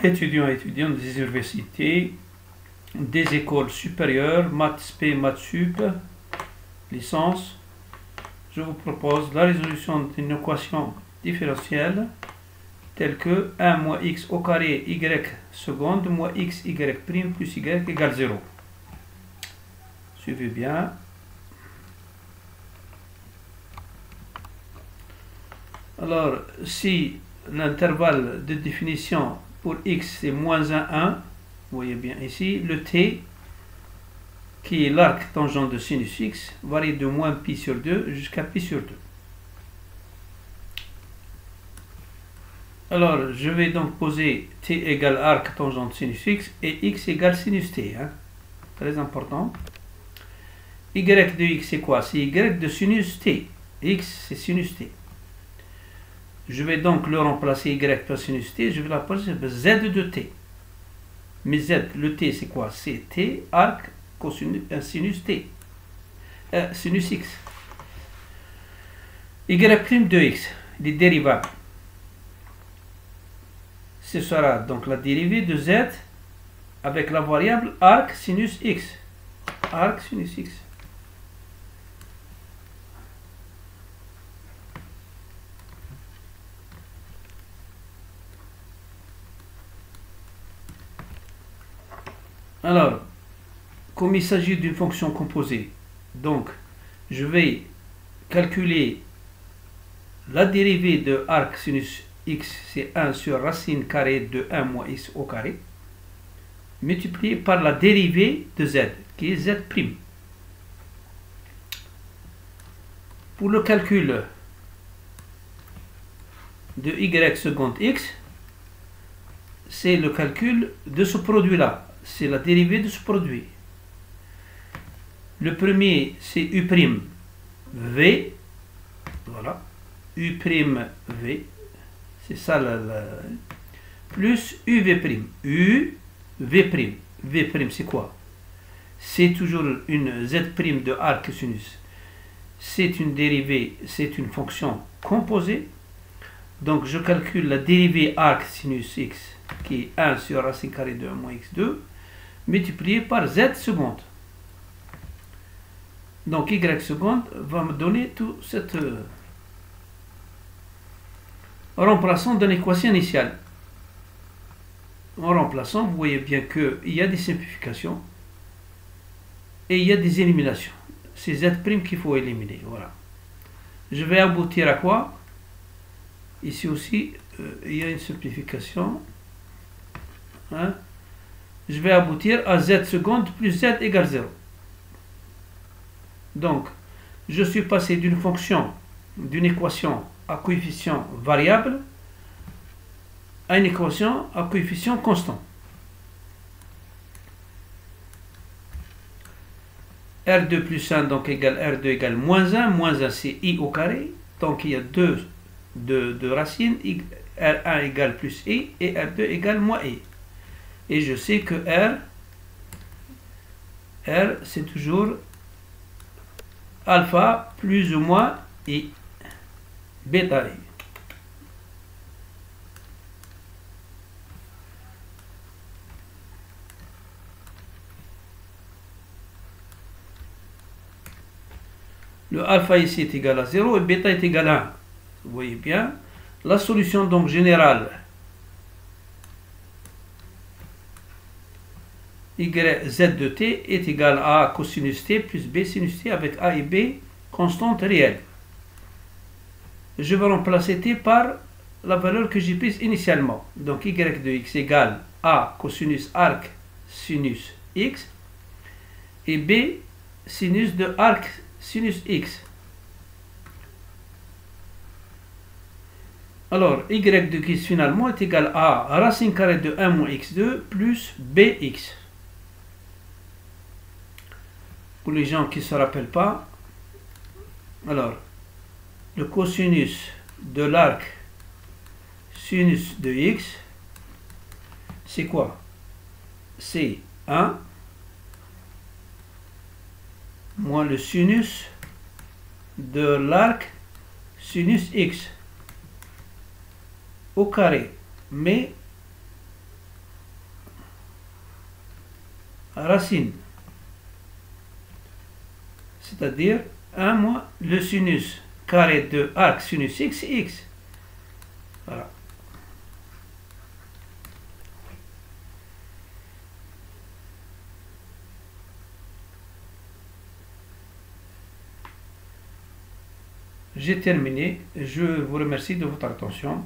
étudiants et étudiantes des universités, des écoles supérieures, maths spé, maths sup, licence, je vous propose la résolution d'une équation différentielle telle que 1 moins x au carré y seconde moins x y prime plus y égale 0. Suivez bien. Alors, si l'intervalle de définition pour x c'est moins 1, 1, vous voyez bien ici, le t, qui est l'arc tangent de sinus x, varie de moins pi sur 2 jusqu'à pi sur 2. Alors, je vais donc poser t égale arc tangent de sinus x et x égale sinus t. Hein. Très important. Y de x c'est quoi? C'est y de sinus t. X c'est sinus t. Je vais donc le remplacer y par sinus t. Je vais la poser z de t. Mais z, le t c'est quoi? C'est t arc sinus t. Sinus x. Y' de x, les dérivables. Ce sera donc la dérivée de z avec la variable arc sinus x. Arc sinus x. Alors, comme il s'agit d'une fonction composée, donc je vais calculer la dérivée de arc sinus x, c'est 1 sur racine carrée de 1 moins x au carré, multiplié par la dérivée de z, qui est z'. Pour le calcul de y seconde x, c'est le calcul de ce produit-là. C'est la dérivée de ce produit. Le premier, c'est U', V. Voilà. U', V. C'est ça, plus UV'. U, V'. V', c'est quoi? C'est toujours une Z' de arc sinus. C'est une dérivée, c'est une fonction composée. Donc, je calcule la dérivée arc sinus x, qui est 1 sur racine carrée de 1 moins x2, multiplié par z seconde. Donc y seconde va me donner tout cette remplaçant de l'équation initiale. En remplaçant, vous voyez bien qu'il y a des simplifications et il y a des éliminations. C'est z' qu'il faut éliminer. Voilà. Je vais aboutir à quoi? Ici aussi, il y a une simplification. Hein? Je vais aboutir à z seconde plus z égale 0. Donc, je suis passé d'une fonction, d'une équation à coefficient variable à une équation à coefficient constant. R2 plus 1 donc égale R2 égale moins 1. Moins 1 c'est I au carré. Donc il y a deux racines. R1 égale plus I et R2 égale moins I. Et je sais que R c'est toujours alpha plus ou moins I. Bêta I. Le alpha ici est égal à 0 et bêta est égal à 1. Vous voyez bien. La solution donc générale y z de t est égal à a cosinus t plus b sinus t avec a et b constantes réelles. Je vais remplacer t par la valeur que j'ai prise initialement. Donc y de x égale a cosinus arc sinus x et b sinus de arc sinus x. Alors, y de x finalement est égal à racine carrée de 1 moins x2 plus bx. Pour les gens qui ne se rappellent pas, alors, le cosinus de l'arc sinus de x, c'est quoi? C'est 1 moins le sinus de l'arc sinus x au carré. Mais racine. C'est-à-dire 1 moins le sinus carré de arc sinus x, x. Voilà. J'ai terminé. Je vous remercie de votre attention.